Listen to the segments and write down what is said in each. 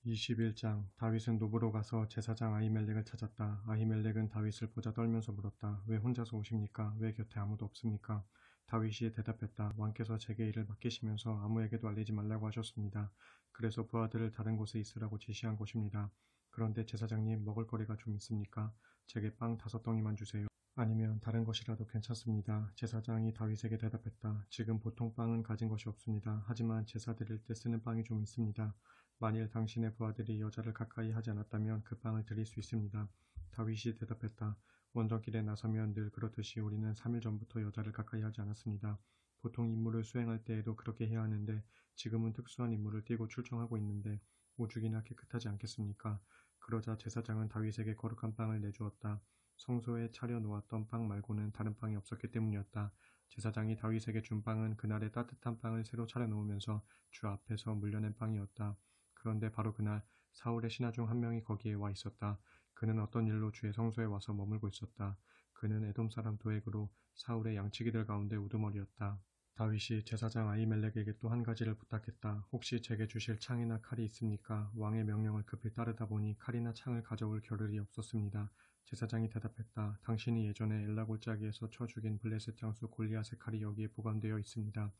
21장 다윗은 노브로 가서 제사장 아히멜렉을 찾았다. 아히멜렉은 다윗을 보자 떨면서 물었다. 왜 혼자서 오십니까? 왜 곁에 아무도 없습니까? 다윗이 대답했다. 왕께서 제게 일을 맡기시면서 아무에게도 알리지 말라고 하셨습니다. 그래서 부하들을 다른 곳에 있으라고 지시한 것입니다. 그런데 제사장님, 먹을 거리가 좀 있습니까? 제게 빵 5덩이만 주세요. 아니면 다른 것이라도 괜찮습니다. 제사장이 다윗에게 대답했다. 지금 보통 빵은 가진 것이 없습니다. 하지만 제사 드릴 때 쓰는 빵이 좀 있습니다. 만일 당신의 부하들이 여자를 가까이 하지 않았다면 그 빵을 드릴 수 있습니다. 다윗이 대답했다. 원정길에 나서면 늘 그렇듯이 우리는 3일 전부터 여자를 가까이 하지 않았습니다. 보통 임무를 수행할 때에도 그렇게 해야 하는데 지금은 특수한 임무를 띠고 출정하고 있는데 오죽이나 깨끗하지 않겠습니까? 그러자 제사장은 다윗에게 거룩한 빵을 내주었다. 성소에 차려 놓았던 빵 말고는 다른 빵이 없었기 때문이었다. 제사장이 다윗에게 준 빵은 그날의 따뜻한 빵을 새로 차려 놓으면서 주 앞에서 물려낸 빵이었다. 그런데 바로 그날 사울의 신하 중 한 명이 거기에 와 있었다. 그는 어떤 일로 주의 성소에 와서 머물고 있었다. 그는 에돔 사람 도액으로 사울의 양치기들 가운데 우두머리였다. 다윗이 제사장 아히멜렉에게 또 한 가지를 부탁했다. 혹시 제게 주실 창이나 칼이 있습니까? 왕의 명령을 급히 따르다 보니 칼이나 창을 가져올 겨를이 없었습니다. 제사장이 대답했다. 당신이 예전에 엘라 골짜기에서 쳐 죽인 블레셋 장수 골리앗의 칼이 여기에 보관되어 있습니다.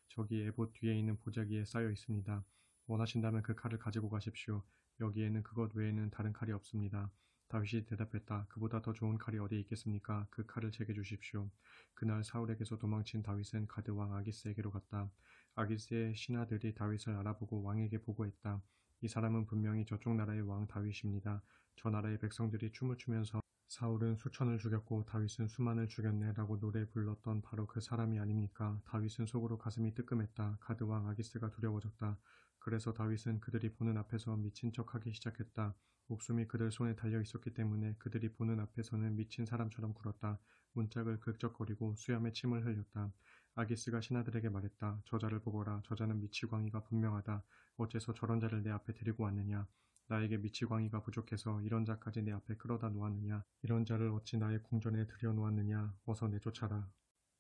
저기 에봇 뒤에 있는 보자기에 쌓여 있습니다. 원하신다면 그 칼을 가지고 가십시오. 여기에는 그것 외에는 다른 칼이 없습니다. 다윗이 대답했다. 그보다 더 좋은 칼이 어디에 있겠습니까? 그 칼을 제게 주십시오. 그날 사울에게서 도망친 다윗은 가드 왕 아기스에게로 갔다. 아기스의 신하들이 다윗을 알아보고 왕에게 보고했다. 이 사람은 분명히 저쪽 나라의 왕 다윗입니다. 저 나라의 백성들이 춤을 추면서 사울은 수천을 죽였고 다윗은 수만을 죽였네 라고 노래 불렀던 바로 그 사람이 아닙니까? 다윗은 속으로 가슴이 뜨끔했다. 가드 왕 아기스가 두려워졌다. 그래서 다윗은 그들이 보는 앞에서 미친 척하기 시작했다. 목숨이 그들 손에 달려 있었기 때문에 그들이 보는 앞에서는 미친 사람처럼 굴었다. 문짝을 긁적거리고 수염에 침을 흘렸다. 아기스가 신하들에게 말했다. 저자를 보거라. 저자는 미치광이가 분명하다. 어째서 저런 자를 내 앞에 데리고 왔느냐. 나에게 미치광이가 부족해서 이런 자까지 내 앞에 끌어다 놓았느냐. 이런 자를 어찌 나의 궁전에 들여놓았느냐. 어서 내쫓아라.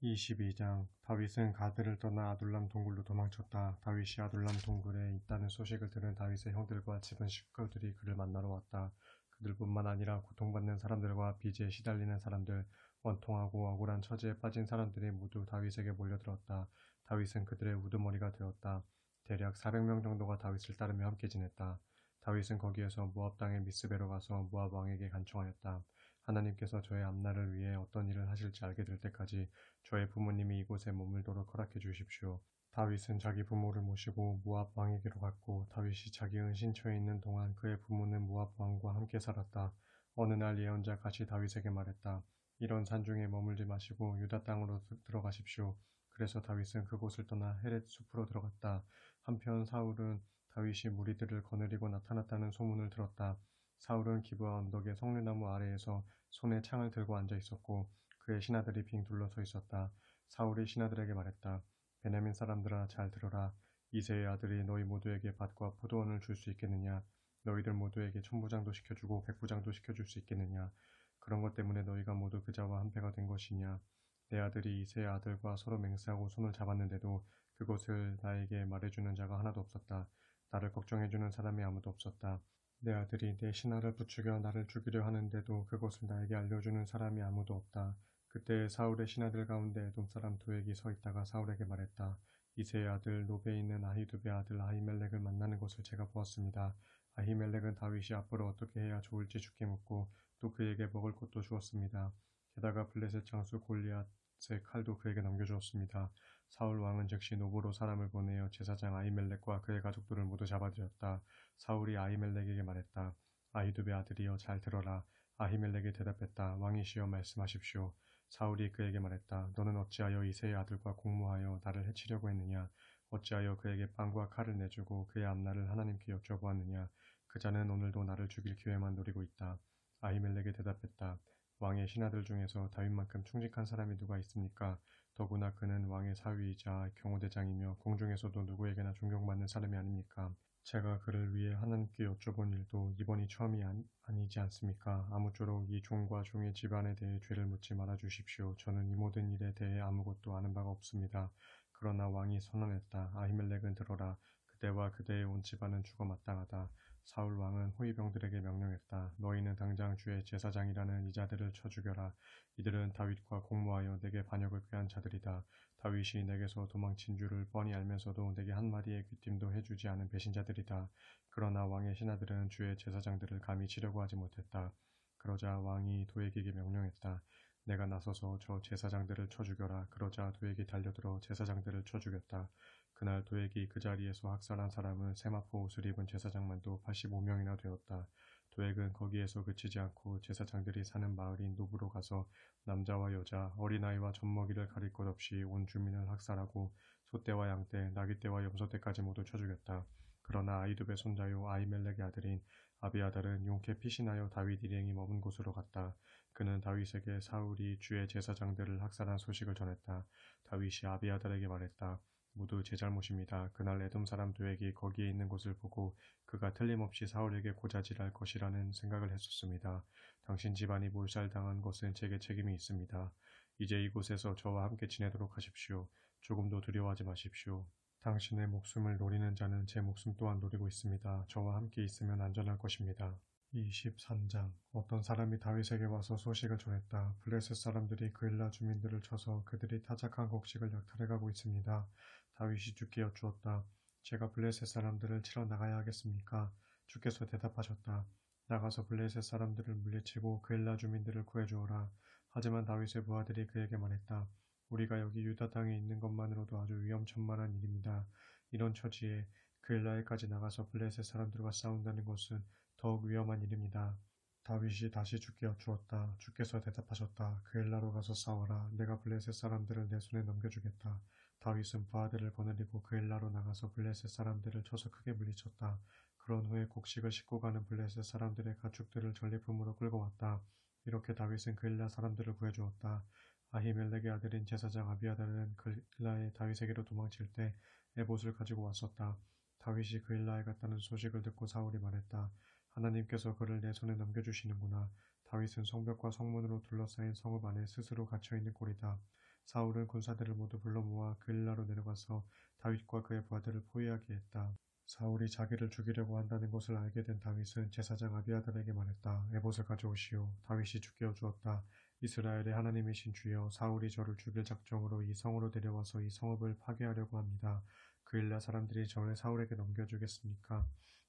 22장 다윗은 가드를 떠나 아둘람 동굴로 도망쳤다. 다윗이 아둘람 동굴에 있다는 소식을 들은 다윗의 형들과 집은 식구들이 그를 만나러 왔다. 그들뿐만 아니라 고통받는 사람들과 빚에 시달리는 사람들, 원통하고 억울한 처지에 빠진 사람들이 모두 다윗에게 몰려들었다. 다윗은 그들의 우두머리가 되었다. 대략 400명 정도가 다윗을 따르며 함께 지냈다. 다윗은 거기에서 모압 땅의 미스베로 가서 모압 왕에게 간청하였다. 하나님께서 저의 앞날을 위해 어떤 일을 하실지 알게 될 때까지 저의 부모님이 이곳에 머물도록 허락해 주십시오. 다윗은 자기 부모를 모시고 모압 왕에게로 갔고 다윗이 자기 은신처에 있는 동안 그의 부모는 모압 왕과 함께 살았다. 어느 날 예언자 갓이 다윗에게 말했다. 이런 산중에 머물지 마시고 유다 땅으로 들어가십시오. 그래서 다윗은 그곳을 떠나 헤렛 숲으로 들어갔다. 한편 사울은 다윗이 무리들을 거느리고 나타났다는 소문을 들었다. 사울은 기브아 언덕의 석류나무 아래에서 손에 창을 들고 앉아 있었고 그의 신하들이 빙 둘러서 있었다. 사울이 신하들에게 말했다. 베냐민 사람들아 잘 들어라. 이새의 아들이 너희 모두에게 밭과 포도원을 줄 수 있겠느냐. 너희들 모두에게 천부장도 시켜주고 백부장도 시켜줄 수 있겠느냐. 그런 것 때문에 너희가 모두 그자와 한패가 된 것이냐. 내 아들이 이새의 아들과 서로 맹세하고 손을 잡았는데도 그것을 나에게 말해주는 자가 하나도 없었다. 나를 걱정해주는 사람이 아무도 없었다. 내 아들이 내 신하를 부추겨 나를 죽이려 하는데도 그것을 나에게 알려주는 사람이 아무도 없다. 그때 사울의 신하들 가운데 에돔 사람 도액이 서 있다가 사울에게 말했다. 이새의 아들 노베에 있는 아히두베 아들 아히멜렉을 만나는 것을 제가 보았습니다. 아히멜렉은 다윗이 앞으로 어떻게 해야 좋을지 주께 묻고 또 그에게 먹을 것도 주었습니다. 게다가 블레셋 장수 골리앗의 칼도 그에게 넘겨주었습니다. 사울 왕은 즉시 노브로 사람을 보내어 제사장 아히멜렉과 그의 가족들을 모두 잡아들였다. 사울이 아히멜렉에게 말했다. 아히두베 아들이여 잘 들어라. 아히멜렉이 대답했다. 왕이시여 말씀하십시오. 사울이 그에게 말했다. 너는 어찌하여 이새의 아들과 공모하여 나를 해치려고 했느냐. 어찌하여 그에게 빵과 칼을 내주고 그의 앞날을 하나님께 여쭤보았느냐. 그자는 오늘도 나를 죽일 기회만 노리고 있다. 아히멜렉이 대답했다. 왕의 신하들 중에서 다윗만큼 충직한 사람이 누가 있습니까? 더구나 그는 왕의 사위이자 경호대장이며 공중에서도 누구에게나 존경받는 사람이 아닙니까? 제가 그를 위해 하나님께 여쭤본 일도 이번이 처음이 아니지 않습니까? 아무쪼록 이 종과 종의 집안에 대해 죄를 묻지 말아 주십시오. 저는 이 모든 일에 대해 아무것도 아는 바가 없습니다. 그러나 왕이 선언했다. 아히멜렉은 들어라. 그대와 그대의 온 집안은 죽어 마땅하다. 사울 왕은 호위병들에게 명령했다. 너희는 당장 주의 제사장이라는 이 자들을 쳐 죽여라. 이들은 다윗과 공모하여 내게 반역을 꾀한 자들이다. 다윗이 내게서 도망친 줄을 뻔히 알면서도 내게 한마디의 귀띔도 해주지 않은 배신자들이다. 그러나 왕의 신하들은 주의 제사장들을 감히 치려고 하지 못했다. 그러자 왕이 도액에게 명령했다. 내가 나서서 저 제사장들을 쳐 죽여라. 그러자 도액이 달려들어 제사장들을 쳐 죽였다. 그날 도액이 그 자리에서 학살한 사람은 세마포 옷을 입은 제사장만도 85명이나 되었다. 도액은 거기에서 그치지 않고 제사장들이 사는 마을인 노브로 가서 남자와 여자, 어린아이와 젖먹이를 가릴 것 없이 온 주민을 학살하고 소떼와 양떼, 나귀떼와 염소떼까지 모두 쳐 죽였다. 그러나 아이두베 손자요 아히멜렉의 아들인 아비아달은 용케 피신하여 다윗 일행이 머문 곳으로 갔다. 그는 다윗에게 사울이 주의 제사장들을 학살한 소식을 전했다. 다윗이 아비아달에게 말했다. 모두 제 잘못입니다. 그날 에돔 사람 도액이 거기에 있는 것을 보고 그가 틀림없이 사울에게 고자질할 것이라는 생각을 했었습니다. 당신 집안이 몰살당한 것은 제게 책임이 있습니다. 이제 이곳에서 저와 함께 지내도록 하십시오. 조금도 두려워하지 마십시오. 당신의 목숨을 노리는 자는 제 목숨 또한 노리고 있습니다. 저와 함께 있으면 안전할 것입니다. 23장 어떤 사람이 다윗에게 와서 소식을 전했다. 블레셋 사람들이 그일라 주민들을 쳐서 그들이 타작한 곡식을 약탈해가고 있습니다. 다윗이 주께 여쭈었다. 제가 블레셋 사람들을 치러 나가야 하겠습니까? 주께서 대답하셨다. 나가서 블레셋 사람들을 물리치고 그일라 주민들을 구해주어라. 하지만 다윗의 부하들이 그에게 말했다. 우리가 여기 유다 땅에 있는 것만으로도 아주 위험천만한 일입니다. 이런 처지에 그일라에까지 나가서 블레셋 사람들과 싸운다는 것은 더욱 위험한 일입니다. 다윗이 다시 주께 여쭈었다. 주께서 대답하셨다. 그엘라로 가서 싸워라. 내가 블레셋 사람들을 내 손에 넘겨주겠다. 다윗은 부하들을 거느리고 그엘라로 나가서 블레셋 사람들을 쳐서 크게 물리쳤다. 그런 후에 곡식을 싣고 가는 블레셋 사람들의 가축들을 전리품으로 끌고 왔다. 이렇게 다윗은 그엘라 사람들을 구해주었다. 아히멜렉의 아들인 제사장 아비아달은 그엘라의 다윗에게로 도망칠 때 에봇을 가지고 왔었다. 다윗이 그엘라에 갔다는 소식을 듣고 사울이 말했다. 하나님께서 그를 내 손에 넘겨주시는구나. 다윗은 성벽과 성문으로 둘러싸인 성읍 안에 스스로 갇혀있는 꼴이다. 사울은 군사들을 모두 불러 모아 그일라로 내려가서 다윗과 그의 부하들을 포위하게 했다. 사울이 자기를 죽이려고 한다는 것을 알게 된 다윗은 제사장 아비아달에게 말했다. 에봇을 가져오시오. 다윗이 주께 여쭈었다. 이스라엘의 하나님이신 주여, 사울이 저를 죽일 작정으로 이 성으로 데려와서 이 성읍을 파괴하려고 합니다. 그일라 사람들이 저를 사울에게 넘겨주겠습니까?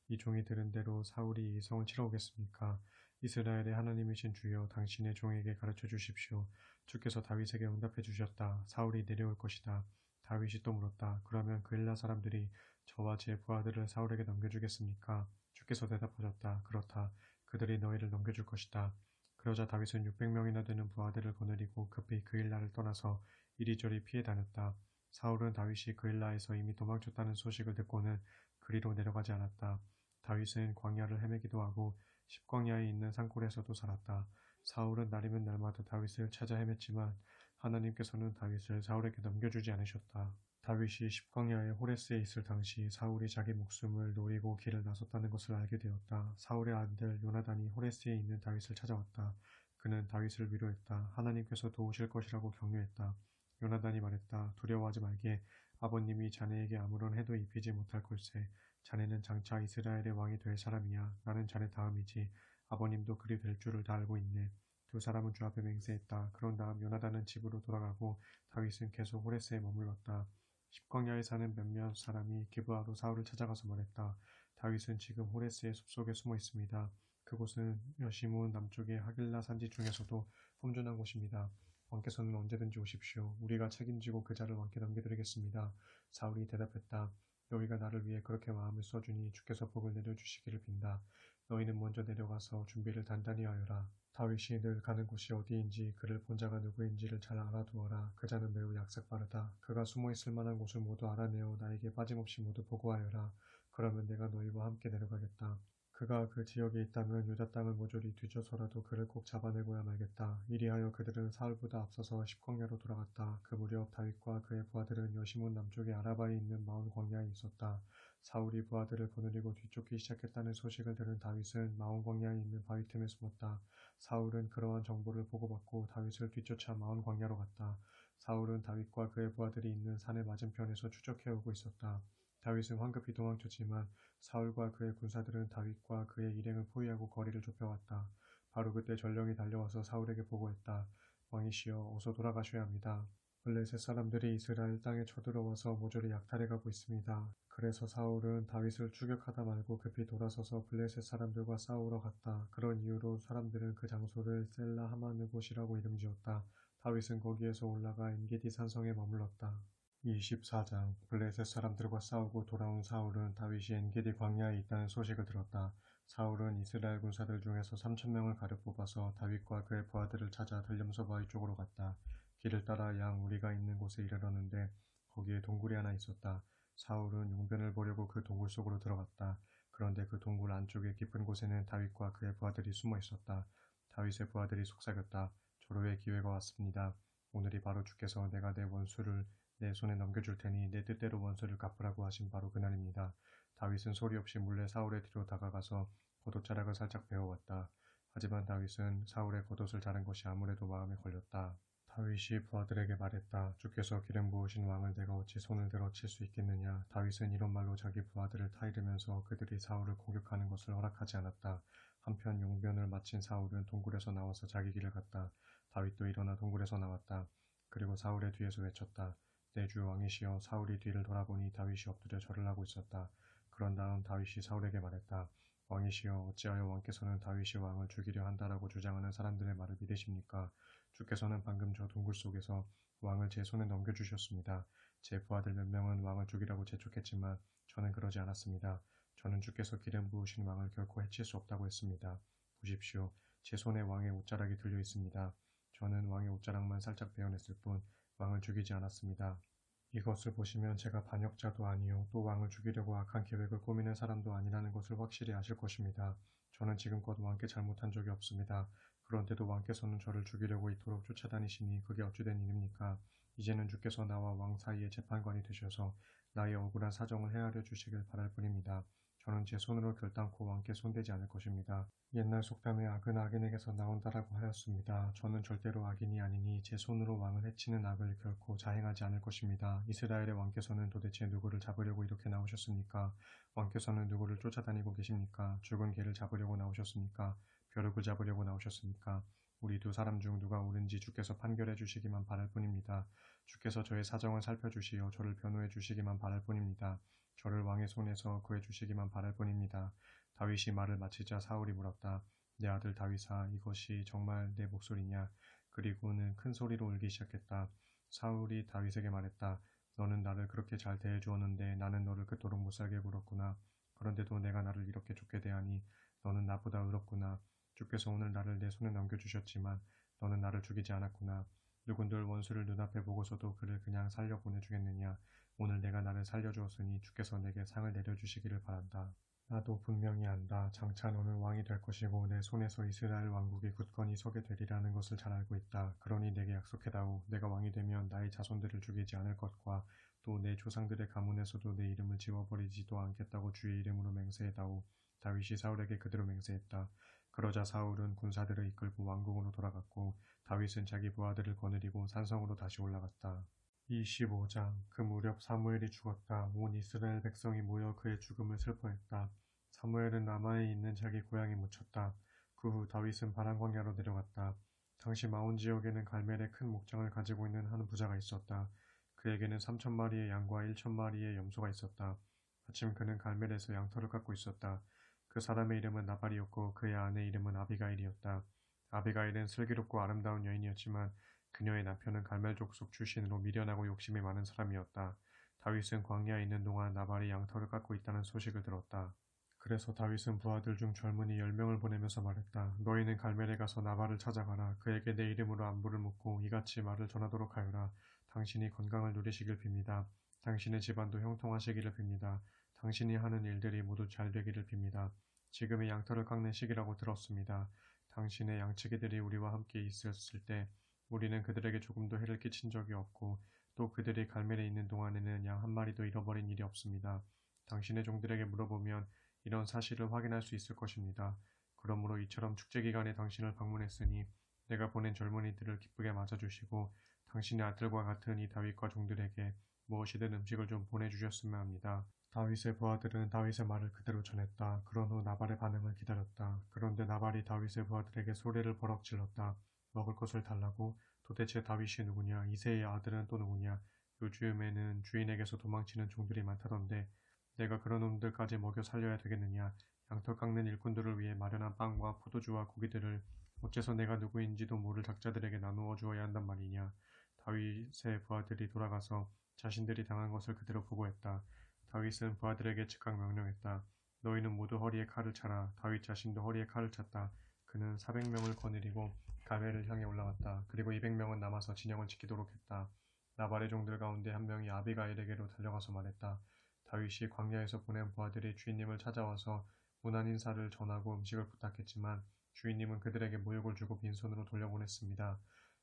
이 종이 들은 대로 사울이 이 성을 치러 오겠습니까? 이스라엘의 하나님이신 주여, 당신의 종에게 가르쳐 주십시오. 주께서 다윗에게 응답해 주셨다. 사울이 내려올 것이다. 다윗이 또 물었다. 그러면 그일라 사람들이 저와 제 부하들을 사울에게 넘겨주겠습니까? 주께서 대답하셨다. 그렇다. 그들이 너희를 넘겨줄 것이다. 그러자 다윗은 600명이나 되는 부하들을 거느리고 급히 그일라를 떠나서 이리저리 피해 다녔다. 사울은 다윗이 그일라에서 이미 도망쳤다는 소식을 듣고는 그리로 내려가지 않았다. 다윗은 광야를 헤매기도 하고 십광야에 있는 산골에서도 살았다. 사울은 날이면 날마다 다윗을 찾아 헤맸지만 하나님께서는 다윗을 사울에게 넘겨주지 않으셨다. 다윗이 십광야의 호레스에 있을 당시 사울이 자기 목숨을 노리고 길을 나섰다는 것을 알게 되었다. 사울의 아들 요나단이 호레스에 있는 다윗을 찾아왔다. 그는 다윗을 위로했다. 하나님께서 도우실 것이라고 격려했다. 요나단이 말했다. 두려워하지 말게. 아버님이 자네에게 아무런 해도 입히지 못할 걸세. 자네는 장차 이스라엘의 왕이 될 사람이야. 나는 자네 다음이지. 아버님도 그리 될 줄을 다 알고 있네. 두 사람은 주 앞에 맹세했다. 그런 다음 요나단은 집으로 돌아가고 다윗은 계속 호레스에 머물렀다. 십광야에 사는 몇몇 사람이 기브아로 사울을 찾아가서 말했다. 다윗은 지금 호레스의 숲속에 숨어 있습니다. 그곳은 여시몬 남쪽의 하길라 산지 중에서도 험준한 곳입니다. 왕께서는 언제든지 오십시오. 우리가 책임지고 그자를 왕께 넘겨드리겠습니다. 사울이 대답했다. 너희가 나를 위해 그렇게 마음을 써주니 주께서 복을 내려주시기를 빈다. 너희는 먼저 내려가서 준비를 단단히 하여라. 다윗이 늘 가는 곳이 어디인지 그를 본 자가 누구인지를 잘 알아두어라. 그자는 매우 약삭빠르다. 그가 숨어있을 만한 곳을 모두 알아내어 나에게 빠짐없이 모두 보고하여라. 그러면 내가 너희와 함께 내려가겠다. 그가 그 지역에 있다면 유다 땅을 모조리 뒤져서라도 그를 꼭 잡아내고야 말겠다. 이리하여 그들은 사울보다 앞서서 십광야로 돌아갔다. 그 무렵 다윗과 그의 부하들은 여시몬 남쪽의 아라바에 있는 마온 광야에 있었다. 사울이 부하들을 거느리고 뒤쫓기 시작했다는 소식을 들은 다윗은 마온 광야에 있는 바위 틈에 숨었다. 사울은 그러한 정보를 보고받고 다윗을 뒤쫓아 마온 광야로 갔다. 사울은 다윗과 그의 부하들이 있는 산의 맞은편에서 추적해오고 있었다. 다윗은 황급히 도망쳤지만 사울과 그의 군사들은 다윗과 그의 일행을 포위하고 거리를 좁혀왔다. 바로 그때 전령이 달려와서 사울에게 보고했다. 왕이시여, 어서 돌아가셔야 합니다. 블레셋 사람들이 이스라엘 땅에 쳐들어와서 모조리 약탈해가고 있습니다. 그래서 사울은 다윗을 추격하다 말고 급히 돌아서서 블레셋 사람들과 싸우러 갔다. 그런 이유로 사람들은 그 장소를 셀라 하마느곳이라고 이름지었다. 다윗은 거기에서 올라가 엔게디 산성에 머물렀다. 24장 블레셋 사람들과 싸우고 돌아온 사울은 다윗이 엔게디 광야에 있다는 소식을 들었다. 사울은 이스라엘 군사들 중에서 3,000명을 가려 뽑아서 다윗과 그의 부하들을 찾아 들림서 바위 쪽으로 갔다. 길을 따라 양 우리가 있는 곳에 이르렀는데 거기에 동굴이 하나 있었다. 사울은 용변을 보려고 그 동굴 속으로 들어갔다. 그런데 그 동굴 안쪽에 깊은 곳에는 다윗과 그의 부하들이 숨어 있었다. 다윗의 부하들이 속삭였다. 조로의 기회가 왔습니다. 오늘이 바로 주께서 내가 내 원수를 내 손에 넘겨줄 테니 내 뜻대로 원수를 갚으라고 하신 바로 그날입니다. 다윗은 소리 없이 몰래 사울의 뒤로 다가가서 겉옷자락을 살짝 베어왔다. 하지만 다윗은 사울의 겉옷을 자른 것이 아무래도 마음에 걸렸다. 다윗이 부하들에게 말했다. 주께서 기름 부으신 왕을 내가 어찌 손을 들어 칠 수 있겠느냐. 다윗은 이런 말로 자기 부하들을 타이르면서 그들이 사울을 공격하는 것을 허락하지 않았다. 한편 용변을 마친 사울은 동굴에서 나와서 자기 길을 갔다. 다윗도 일어나 동굴에서 나왔다. 그리고 사울의 뒤에서 외쳤다. 내 주 왕이시여. 사울이 뒤를 돌아보니 다윗이 엎드려 절을 하고 있었다. 그런 다음 다윗이 사울에게 말했다. 왕이시여, 어찌하여 왕께서는 다윗이 왕을 죽이려 한다라고 주장하는 사람들의 말을 믿으십니까? 주께서는 방금 저 동굴 속에서 왕을 제 손에 넘겨주셨습니다. 제 부하들 몇 명은 왕을 죽이라고 재촉했지만 저는 그러지 않았습니다. 저는 주께서 기름 부으신 왕을 결코 해칠 수 없다고 했습니다. 보십시오. 제 손에 왕의 옷자락이 들려 있습니다. 저는 왕의 옷자락만 살짝 베어냈을 뿐 왕을 죽이지 않았습니다. 이것을 보시면 제가 반역자도 아니요 또 왕을 죽이려고 악한 계획을 꾸미는 사람도 아니라는 것을 확실히 아실 것입니다. 저는 지금껏 왕께 잘못한 적이 없습니다. 그런데도 왕께서는 저를 죽이려고 이토록 쫓아다니시니 그게 어찌된 일입니까? 이제는 주께서 나와 왕 사이의 재판관이 되셔서 나의 억울한 사정을 헤아려 주시길 바랄 뿐입니다. 저는 제 손으로 결단코 왕께 손대지 않을 것입니다. 옛날 속담에 악은 악인에게서 나온다라고 하였습니다. 저는 절대로 악인이 아니니 제 손으로 왕을 해치는 악을 결코 자행하지 않을 것입니다. 이스라엘의 왕께서는 도대체 누구를 잡으려고 이렇게 나오셨습니까? 왕께서는 누구를 쫓아다니고 계십니까? 죽은 개를 잡으려고 나오셨습니까? 벼룩을 잡으려고 나오셨습니까? 우리 두 사람 중 누가 옳은지 주께서 판결해 주시기만 바랄 뿐입니다. 주께서 저의 사정을 살펴주시어 저를 변호해 주시기만 바랄 뿐입니다. 저를 왕의 손에서 구해 주시기만 바랄 뿐입니다. 다윗이 말을 마치자 사울이 물었다. 내 아들 다윗아, 이것이 정말 내 목소리냐? 그리고는 큰 소리로 울기 시작했다. 사울이 다윗에게 말했다. 너는 나를 그렇게 잘 대해주었는데 나는 너를 그토록 못살게 굴었구나. 그런데도 내가 나를 이렇게 좋게 대하니 너는 나보다 의롭구나. 주께서 오늘 나를 내 손에 넘겨주셨지만 너는 나를 죽이지 않았구나. 누군들 원수를 눈앞에 보고서도 그를 그냥 살려 보내주겠느냐. 오늘 내가 나를 살려주었으니 주께서 내게 상을 내려주시기를 바란다. 나도 분명히 안다. 장차 너는 왕이 될 것이고 내 손에서 이스라엘 왕국이 굳건히 서게 되리라는 것을 잘 알고 있다. 그러니 내게 약속해다오. 내가 왕이 되면 나의 자손들을 죽이지 않을 것과 또 내 조상들의 가문에서도 내 이름을 지워버리지도 않겠다고 주의 이름으로 맹세해다오. 다윗이 사울에게 그대로 맹세했다. 그러자 사울은 군사들을 이끌고 왕궁으로 돌아갔고 다윗은 자기 부하들을 거느리고 산성으로 다시 올라갔다. 25장 그 무렵 사무엘이 죽었다. 온 이스라엘 백성이 모여 그의 죽음을 슬퍼했다. 사무엘은 라마에 있는 자기 고향에 묻혔다. 그 후 다윗은 바란 광야로 내려갔다. 당시 마온 지역에는 갈멜에 큰 목장을 가지고 있는 한 부자가 있었다. 그에게는 3,000마리의 양과 1,000마리의 염소가 있었다. 마침 그는 갈멜에서 양털을 깎고 있었다. 그 사람의 이름은 나발이었고 그의 아내 이름은 아비가일이었다. 아비가일은 슬기롭고 아름다운 여인이었지만 그녀의 남편은 갈멜 족속 출신으로 미련하고 욕심이 많은 사람이었다. 다윗은 광야에 있는 동안 나발이 양털을 깎고 있다는 소식을 들었다. 그래서 다윗은 부하들 중 젊은이 10명을 보내면서 말했다. 너희는 갈멜에 가서 나발을 찾아가라. 그에게 내 이름으로 안부를 묻고 이같이 말을 전하도록 하여라. 당신이 건강을 누리시길 빕니다. 당신의 집안도 형통하시기를 빕니다. 당신이 하는 일들이 모두 잘 되기를 빕니다. 지금이 양털을 깎는 시기라고 들었습니다. 당신의 양치기들이 우리와 함께 있었을 때 우리는 그들에게 조금도 해를 끼친 적이 없고 또 그들이 갈멜에 있는 동안에는 양 한 마리도 잃어버린 일이 없습니다. 당신의 종들에게 물어보면 이런 사실을 확인할 수 있을 것입니다. 그러므로 이처럼 축제 기간에 당신을 방문했으니 내가 보낸 젊은이들을 기쁘게 맞아주시고 당신의 아들과 같은 이 다윗과 종들에게 무엇이든 음식을 좀 보내주셨으면 합니다. 다윗의 부하들은 다윗의 말을 그대로 전했다. 그런 후 나발의 반응을 기다렸다. 그런데 나발이 다윗의 부하들에게 소리를 버럭 질렀다. 먹을 것을 달라고? 도대체 다윗이 누구냐? 이새의 아들은 또 누구냐? 요즘에는 주인에게서 도망치는 종들이 많다던데 내가 그런 놈들까지 먹여 살려야 되겠느냐? 양털 깎는 일꾼들을 위해 마련한 빵과 포도주와 고기들을 어째서 내가 누구인지도 모를 작자들에게 나누어 주어야 한단 말이냐? 다윗의 부하들이 돌아가서 자신들이 당한 것을 그대로 보고했다. 다윗은 부하들에게 즉각 명령했다. 너희는 모두 허리에 칼을 차라. 다윗 자신도 허리에 칼을 찼다. 그는 400명을 거느리고 가벨을 향해 올라갔다. 그리고 200명은 남아서 진영을 지키도록 했다. 나발의 종들 가운데 한 명이 아비가일에게로 달려가서 말했다. 다윗이 광야에서 보낸 부하들이 주인님을 찾아와서 무난 인사를 전하고 음식을 부탁했지만 주인님은 그들에게 모욕을 주고 빈손으로 돌려보냈습니다.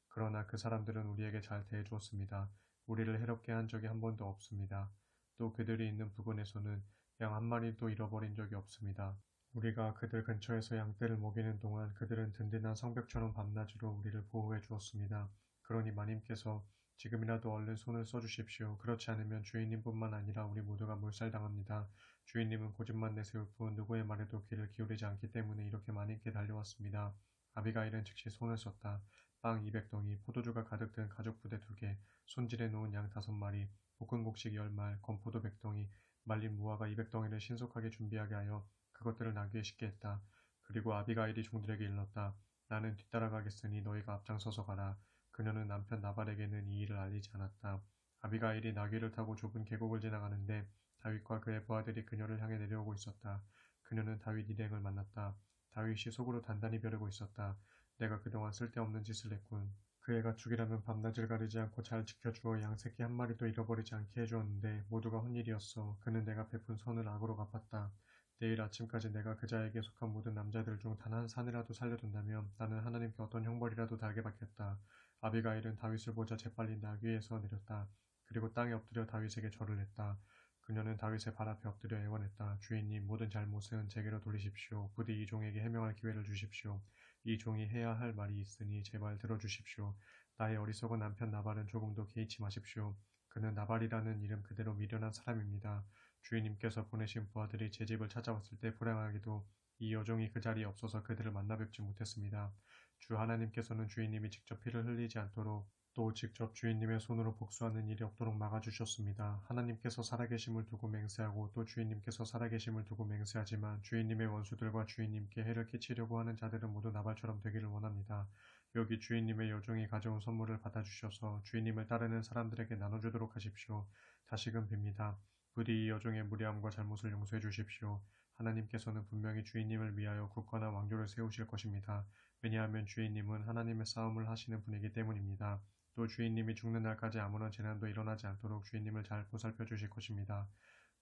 그러나 그 사람들은 우리에게 잘 대해주었습니다. 우리를 해롭게 한 적이 한 번도 없습니다. 또 그들이 있는 부근에서는 양 한 마리도 잃어버린 적이 없습니다. 우리가 그들 근처에서 양떼를 먹이는 동안 그들은 든든한 성벽처럼 밤낮으로 우리를 보호해 주었습니다. 그러니 마님께서 지금이라도 얼른 손을 써주십시오. 그렇지 않으면 주인님뿐만 아니라 우리 모두가 몰살당합니다. 주인님은 고집만 내세울 뿐 누구의 말에도 귀를 기울이지 않기 때문에 이렇게 마님께 달려왔습니다. 아비가일은 즉시 손을 썼다. 빵 200덩이, 포도주가 가득 든 가죽 부대 2개, 손질해 놓은 양 5마리, 볶은 곡식 10말, 건포도 100덩이, 말린 무화과 200덩이를 신속하게 준비하게 하여 그것들을 나귀에 싣게 했다. 그리고 아비가일이 종들에게 일렀다. 나는 뒤따라가겠으니 너희가 앞장서서 가라. 그녀는 남편 나발에게는 이 일을 알리지 않았다. 아비가일이 나귀를 타고 좁은 계곡을 지나가는데 다윗과 그의 부하들이 그녀를 향해 내려오고 있었다. 그녀는 다윗 일행을 만났다. 다윗이 속으로 단단히 벼르고 있었다. 내가 그동안 쓸데없는 짓을 했군. 그 애가 죽이라면 밤낮을 가리지 않고 잘 지켜주어 양새끼 한 마리도 잃어버리지 않게 해주었는데 모두가 헛일이었어. 그는 내가 베푼 선을 악으로 갚았다. 내일 아침까지 내가 그자에게 속한 모든 남자들 중 단 한 산이라도 살려둔다면 나는 하나님께 어떤 형벌이라도 달게 받겠다. 아비가일은 다윗을 보자 재빨리 나귀에서 내렸다. 그리고 땅에 엎드려 다윗에게 절을 했다. 그녀는 다윗의 발 앞에 엎드려 애원했다. 주인님, 모든 잘못은 제게로 돌리십시오. 부디 이 종에게 해명할 기회를 주십시오. 이 종이 해야 할 말이 있으니 제발 들어주십시오. 나의 어리석은 남편 나발은 조금도 개의치 마십시오. 그는 나발이라는 이름 그대로 미련한 사람입니다. 주인님께서 보내신 부하들이 제 집을 찾아왔을 때 불행하게도 이 여종이 그 자리에 없어서 그들을 만나 뵙지 못했습니다. 주 하나님께서는 주인님이 직접 피를 흘리지 않도록 또 직접 주인님의 손으로 복수하는 일이 없도록 막아주셨습니다. 하나님께서 살아계심을 두고 맹세하고 또 주인님께서 살아계심을 두고 맹세하지만 주인님의 원수들과 주인님께 해를 끼치려고 하는 자들은 모두 나발처럼 되기를 원합니다. 여기 주인님의 여종이 가져온 선물을 받아주셔서 주인님을 따르는 사람들에게 나눠주도록 하십시오. 다시금 빕니다. 부디 이 여종의 무례함과 잘못을 용서해 주십시오. 하나님께서는 분명히 주인님을 위하여 국가나 왕조를 세우실 것입니다. 왜냐하면 주인님은 하나님의 싸움을 하시는 분이기 때문입니다. 또 주인님이 죽는 날까지 아무런 재난도 일어나지 않도록 주인님을 잘 보살펴 주실 것입니다.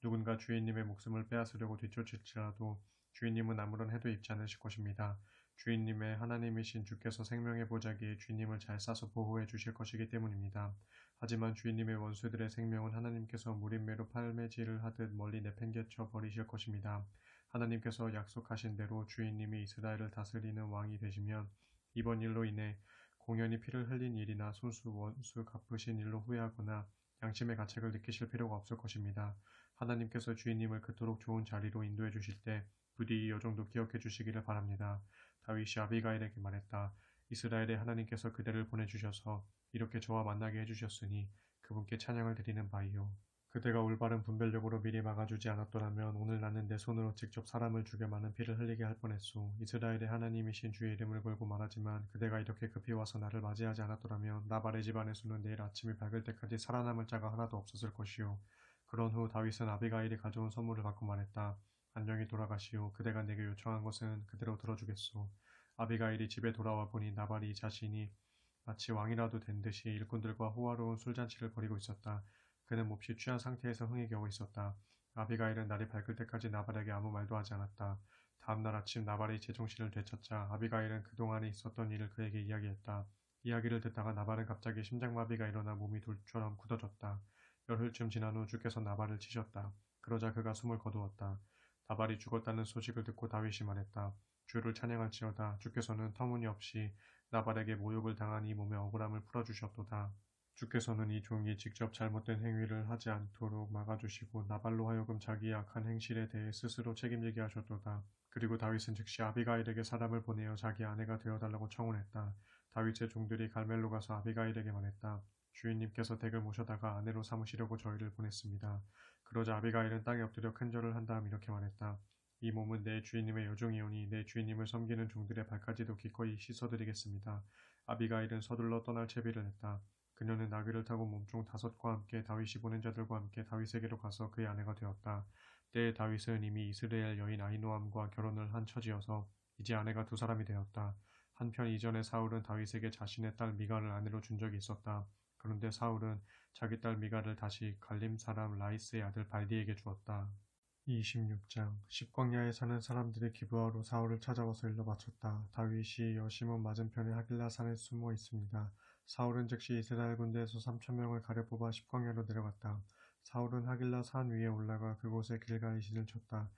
누군가 주인님의 목숨을 빼앗으려고 뒤쫓을지라도 주인님은 아무런 해도 입지 않으실 것입니다. 주인님의 하나님이신 주께서 생명의 보자기에 주인님을 잘 싸서 보호해 주실 것이기 때문입니다. 하지만 주인님의 원수들의 생명은 하나님께서 무림매로 팔매질을 하듯 멀리 내팽개쳐 버리실 것입니다. 하나님께서 약속하신 대로 주인님이 이스라엘을 다스리는 왕이 되시면 이번 일로 인해 공연히 피를 흘린 일이나 손수 원수 갚으신 일로 후회하거나 양심의 가책을 느끼실 필요가 없을 것입니다. 하나님께서 주인님을 그토록 좋은 자리로 인도해 주실 때 부디 이 여정도 기억해 주시기를 바랍니다. 다윗이 아비가일에게 말했다. 이스라엘의 하나님께서 그대를 보내주셔서 이렇게 저와 만나게 해주셨으니 그분께 찬양을 드리는 바이요. 그대가 올바른 분별력으로 미리 막아주지 않았더라면 오늘 나는 내 손으로 직접 사람을 죽여 많은 피를 흘리게 할 뻔했소. 이스라엘의 하나님이신 주의 이름을 걸고 말하지만 그대가 이렇게 급히 와서 나를 맞이하지 않았더라면 나발의 집안에서는 내일 아침이 밝을 때까지 살아남을 자가 하나도 없었을 것이요. 그런 후 다윗은 아비가일이 가져온 선물을 받고 말했다. 안녕히 돌아가시오. 그대가 내게 요청한 것은 그대로 들어주겠소. 아비가일이 집에 돌아와 보니 나발이 자신이 마치 왕이라도 된 듯이 일꾼들과 호화로운 술잔치를 벌이고 있었다. 그는 몹시 취한 상태에서 흥에 겨워 있었다. 아비가일은 날이 밝을 때까지 나발에게 아무 말도 하지 않았다. 다음 날 아침 나발이 제정신을 되찾자 아비가일은 그동안에 있었던 일을 그에게 이야기했다. 이야기를 듣다가 나발은 갑자기 심장마비가 일어나 몸이 돌처럼 굳어졌다. 열흘쯤 지난 후 주께서 나발을 치셨다. 그러자 그가 숨을 거두었다. 나발이 죽었다는 소식을 듣고 다윗이 말했다. 주를 찬양할지어다. 주께서는 터무니없이 나발에게 모욕을 당한 이 몸의 억울함을 풀어주셨도다. 주께서는 이 종이 직접 잘못된 행위를 하지 않도록 막아주시고 나발로 하여금 자기의 악한 행실에 대해 스스로 책임지게 하셨도다. 그리고 다윗은 즉시 아비가일에게 사람을 보내어 자기 아내가 되어달라고 청혼했다. 다윗의 종들이 갈멜로 가서 아비가일에게 말했다. 주인님께서 댁을 모셔다가 아내로 삼으시려고 저희를 보냈습니다. 그러자 아비가일은 땅에 엎드려 큰절을 한 다음 이렇게 말했다. 이 몸은 내 주인님의 여종이오니 내 주인님을 섬기는 종들의 발까지도 기꺼이 씻어드리겠습니다. 아비가일은 서둘러 떠날 채비를 했다. 그녀는 나귀를 타고 몸종 5과 함께 다윗이 보낸 자들과 함께 다윗에게로 가서 그의 아내가 되었다. 때에 다윗은 이미 이스라엘 여인 아히노암과 결혼을 한 처지여서 이제 아내가 2사람이 되었다. 한편 이전에 사울은 다윗에게 자신의 딸 미갈을 아내로 준 적이 있었다. 그런데 사울은 자기 딸 미갈을 다시 갈림 사람 라이스의 아들 발디에게 주었다. 26장 십광야에 사는 사람들이 기브아로 사울을 찾아와서 일러 바쳤다. 다윗이 여시몬 맞은편의 하길라 산에 숨어 있습니다. 사울은 즉시 이스라엘 군대에서 3,000명을 가려 뽑아 십광야로 내려갔다. 사울은 하길라 산 위에 올라가 그곳에 길갈이신을 쳤다.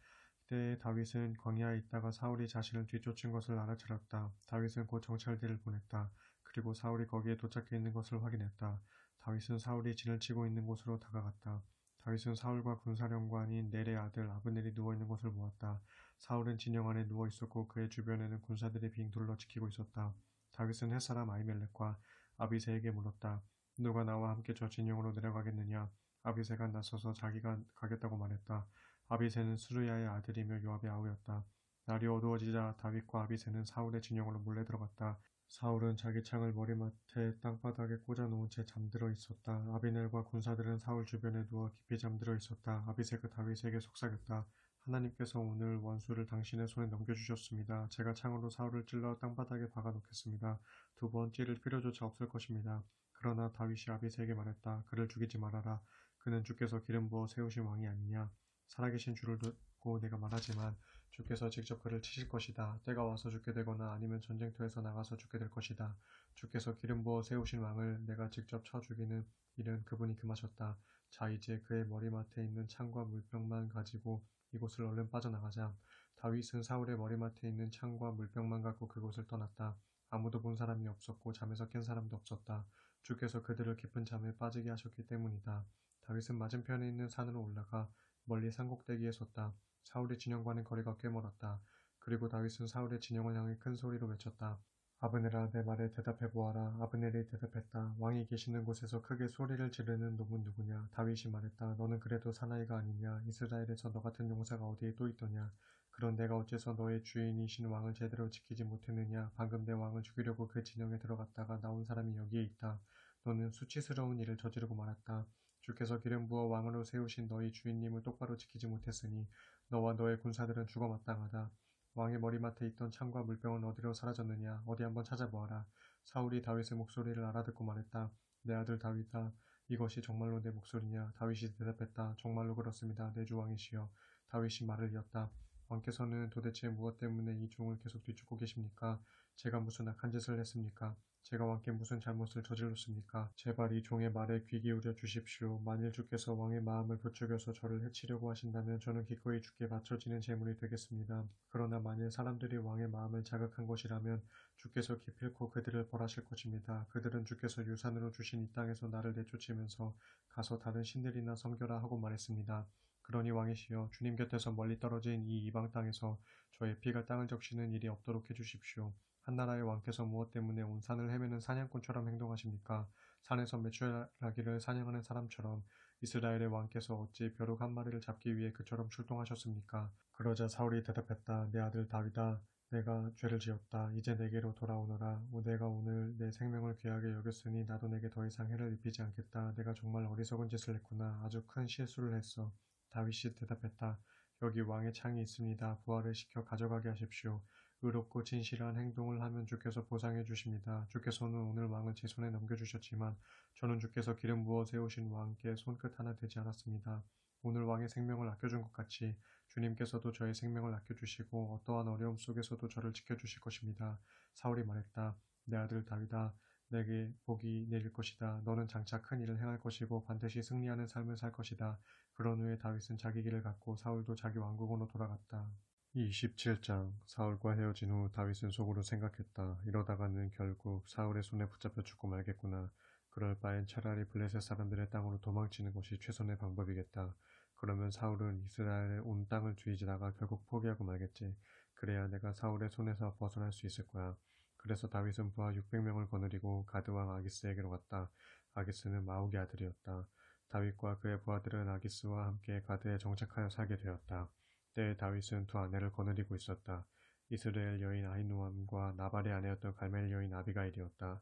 때에 다윗은 광야에 있다가 사울이 자신을 뒤쫓은 것을 알아차렸다. 다윗은 곧 정찰대를 보냈다. 그리고 사울이 거기에 도착해 있는 것을 확인했다. 다윗은 사울이 진을 치고 있는 곳으로 다가갔다. 다윗은 사울과 군사령관인 넬의 아들 아브넬이 누워있는 것을 보았다. 사울은 진영 안에 누워있었고 그의 주변에는 군사들이 빙 둘러 지키고 있었다. 다윗은 햇사람 아히멜렉과 아비새에게 물었다. 누가 나와 함께 저 진영으로 내려가겠느냐? 아비새가 나서서 자기가 가겠다고 말했다. 아비새는 스루야의 아들이며 요압의 아우였다. 날이 어두워지자 다윗과 아비새는 사울의 진영으로 몰래 들어갔다. 사울은 자기 창을 머리맡에 땅바닥에 꽂아놓은 채 잠들어 있었다. 아비넬과 군사들은 사울 주변에 누워 깊이 잠들어 있었다. 아비새가 다윗에게 속삭였다. 하나님께서 오늘 원수를 당신의 손에 넘겨주셨습니다. 제가 창으로 사울을 찔러 땅바닥에 박아놓겠습니다. 2번 찌를 필요조차 없을 것입니다. 그러나 다윗이 아비새에게 말했다. 그를 죽이지 말아라. 그는 주께서 기름 부어 세우신 왕이 아니냐. 살아계신 주를 두고 내가 말하지만 주께서 직접 그를 치실 것이다. 때가 와서 죽게 되거나 아니면 전쟁터에서 나가서 죽게 될 것이다. 주께서 기름 부어 세우신 왕을 내가 직접 쳐 죽이는 일은 그분이 금하셨다. 자 이제 그의 머리맡에 있는 창과 물병만 가지고 이곳을 얼른 빠져나가자. 다윗은 사울의 머리맡에 있는 창과 물병만 갖고 그곳을 떠났다. 아무도 본 사람이 없었고 잠에서 깬 사람도 없었다. 주께서 그들을 깊은 잠에 빠지게 하셨기 때문이다. 다윗은 맞은편에 있는 산으로 올라가 멀리 산꼭대기에 섰다. 사울의 진영과는 거리가 꽤 멀었다. 그리고 다윗은 사울의 진영을 향해 큰 소리로 외쳤다. 아브넬아 내 말에 대답해 보아라. 아브넬이 대답했다. 왕이 계시는 곳에서 크게 소리를 지르는 놈은 누구냐? 다윗이 말했다. 너는 그래도 사나이가 아니냐? 이스라엘에서 너 같은 용사가 어디에 또 있더냐? 그런 내가 어째서 너의 주인이신 왕을 제대로 지키지 못했느냐? 방금 내 왕을 죽이려고 그 진영에 들어갔다가 나온 사람이 여기에 있다. 너는 수치스러운 일을 저지르고 말았다. 주께서 기름 부어 왕으로 세우신 너희 주인님을 똑바로 지키지 못했으니 너와 너의 군사들은 죽어 마땅하다. 왕의 머리맡에 있던 창과 물병은 어디로 사라졌느냐? 어디 한번 찾아보아라. 사울이 다윗의 목소리를 알아듣고 말했다. 내 아들 다윗아, 이것이 정말로 내 목소리냐? 다윗이 대답했다. 정말로 그렇습니다. 내 주 왕이시여. 다윗이 말을 이었다. 왕께서는 도대체 무엇 때문에 이 종을 계속 뒤쫓고 계십니까? 제가 무슨 악한 짓을 했습니까? 제가 왕께 무슨 잘못을 저질렀습니까? 제발 이 종의 말에 귀 기울여 주십시오. 만일 주께서 왕의 마음을 부추겨서 저를 해치려고 하신다면 저는 기꺼이 주께 바쳐지는 제물이 되겠습니다. 그러나 만일 사람들이 왕의 마음을 자극한 것이라면 주께서 기필코 그들을 벌하실 것입니다. 그들은 주께서 유산으로 주신 이 땅에서 나를 내쫓으면서 가서 다른 신들이나 섬겨라 하고 말했습니다. 그러니 왕이시여 주님 곁에서 멀리 떨어진 이 이방 땅에서 저의 피가 땅을 적시는 일이 없도록 해주십시오. 한나라의 왕께서 무엇 때문에 온 산을 헤매는 사냥꾼처럼 행동하십니까? 산에서 메추라기를 사냥하는 사람처럼 이스라엘의 왕께서 어찌 벼룩 한 마리를 잡기 위해 그처럼 출동하셨습니까? 그러자 사울이 대답했다. 내 아들 다윗아, 내가 죄를 지었다. 이제 내게로 돌아오너라. 내가 오늘 내 생명을 귀하게 여겼으니 나도 내게 더 이상 해를 입히지 않겠다. 내가 정말 어리석은 짓을 했구나. 아주 큰 실수를 했어. 다윗이 대답했다. 여기 왕의 창이 있습니다. 부하를 시켜 가져가게 하십시오. 의롭고 진실한 행동을 하면 주께서 보상해 주십니다. 주께서는 오늘 왕을 제 손에 넘겨주셨지만 저는 주께서 기름 부어 세우신 왕께 손끝 하나 되지 않았습니다. 오늘 왕의 생명을 아껴준 것 같이 주님께서도 저의 생명을 아껴주시고 어떠한 어려움 속에서도 저를 지켜주실 것입니다. 사울이 말했다. 내 아들 다윗아, 내게 복이 내릴 것이다. 너는 장차 큰 일을 행할 것이고 반드시 승리하는 삶을 살 것이다. 그런 후에 다윗은 자기 길을 갔고 사울도 자기 왕국으로 돌아갔다. 27장 사울과 헤어진 후 다윗은 속으로 생각했다. 이러다가는 결국 사울의 손에 붙잡혀 죽고 말겠구나. 그럴 바엔 차라리 블레셋 사람들의 땅으로 도망치는 것이 최선의 방법이겠다. 그러면 사울은 이스라엘의 온 땅을 뒤지다가 결국 포기하고 말겠지. 그래야 내가 사울의 손에서 벗어날 수 있을 거야. 그래서 다윗은 부하 600명을 거느리고 가드 왕 아기스에게로 갔다. 아기스는 마옥의 아들이었다. 다윗과 그의 부하들은 아기스와 함께 가드에 정착하여 살게 되었다. 때에 다윗은 두 아내를 거느리고 있었다. 이스라엘 여인 아히노암과 나발의 아내였던 갈멜 여인 아비가일이었다.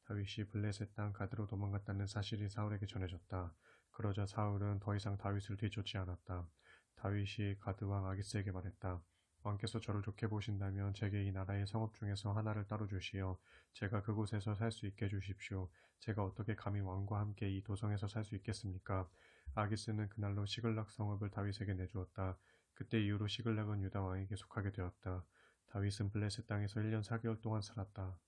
다윗이 블레셋 땅 가드로 도망갔다는 사실이 사울에게 전해졌다. 그러자 사울은 더 이상 다윗을 뒤쫓지 않았다. 다윗이 가드 왕 아기스에게 말했다. 왕께서 저를 좋게 보신다면 제게 이 나라의 성읍 중에서 하나를 따로 주시어 제가 그곳에서 살 수 있게 해주십시오. 제가 어떻게 감히 왕과 함께 이 도성에서 살 수 있겠습니까? 아기스는 그날로 시글락 성읍을 다윗에게 내주었다. 그때 이후로 시글락은 유다 왕에게 속하게 되었다. 다윗은 블레셋 땅에서 1년 4개월 동안 살았다.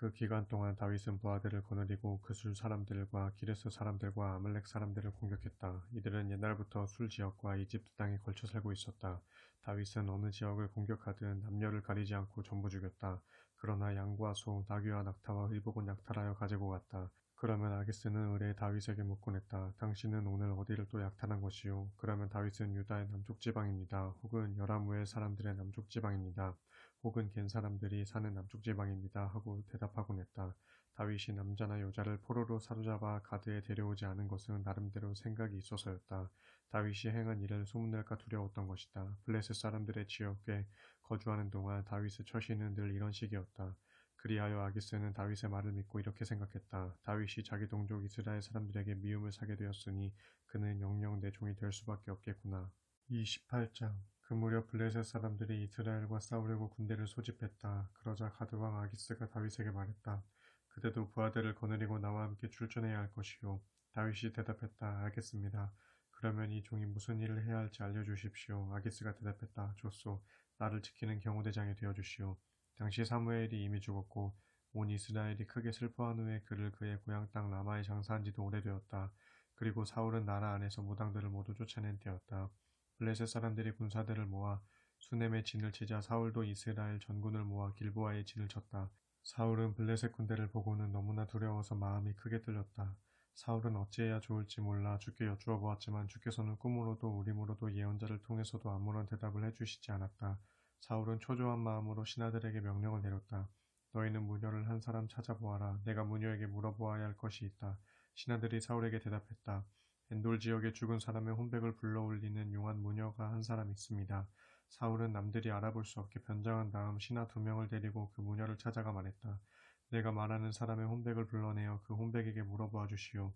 그 기간 동안 다윗은 부하들을 거느리고 그술 사람들과 기레스 사람들과 아말렉 사람들을 공격했다. 이들은 옛날부터 술 지역과 이집트 땅에 걸쳐 살고 있었다. 다윗은 어느 지역을 공격하든 남녀를 가리지 않고 전부 죽였다. 그러나 양과 소, 나귀와 낙타와 의복은 약탈하여 가지고 갔다. 그러면 아기스는 의뢰 다윗에게 묻곤 했다. 당신은 오늘 어디를 또 약탈한 것이요? 그러면 다윗은 유다의 남쪽 지방입니다. 혹은 여라무엘 사람들의 남쪽 지방입니다. 혹은 겐 사람들이 사는 남쪽 지방입니다. 하고 대답하곤 했다. 다윗이 남자나 여자를 포로로 사로잡아 가드에 데려오지 않은 것은 나름대로 생각이 있어서였다. 다윗이 행한 일을 소문낼까 두려웠던 것이다. 블레셋 사람들의 지역에 거주하는 동안 다윗의 처신은 늘 이런 식이었다. 그리하여 아기스는 다윗의 말을 믿고 이렇게 생각했다. 다윗이 자기 동족 이스라엘 사람들에게 미움을 사게 되었으니 그는 영영 내 종이 될 수밖에 없겠구나. 28장 그 무렵 블레셋 사람들이 이스라엘과 싸우려고 군대를 소집했다. 그러자 가드왕 아기스가 다윗에게 말했다. 그대도 부하들을 거느리고 나와 함께 출전해야 할 것이요. 다윗이 대답했다. 알겠습니다. 그러면 이 종이 무슨 일을 해야 할지 알려주십시오. 아기스가 대답했다. 좋소. 나를 지키는 경호대장이 되어주시오. 당시 사무엘이 이미 죽었고 온 이스라엘이 크게 슬퍼한 후에 그를 그의 고향 땅 라마에 장사한 지도 오래되었다. 그리고 사울은 나라 안에서 무당들을 모두 쫓아낸 때였다. 블레셋 사람들이 군사들을 모아 수넴의 진을 치자 사울도 이스라엘 전군을 모아 길보아의 진을 쳤다. 사울은 블레셋 군대를 보고는 너무나 두려워서 마음이 크게 떨렸다. 사울은 어찌해야 좋을지 몰라 주께 여쭈어 보았지만 주께서는 꿈으로도 우림으로도 예언자를 통해서도 아무런 대답을 해주시지 않았다. 사울은 초조한 마음으로 신하들에게 명령을 내렸다. 너희는 무녀를 한 사람 찾아보아라. 내가 무녀에게 물어보아야 할 것이 있다. 신하들이 사울에게 대답했다. 엔돌 지역에 죽은 사람의 혼백을 불러올리는 용한 무녀가 한 사람 있습니다. 사울은 남들이 알아볼 수 없게 변장한 다음 신하 2명을 데리고 그 무녀를 찾아가 말했다. 내가 말하는 사람의 혼백을 불러내어 그 혼백에게 물어보아 주시오.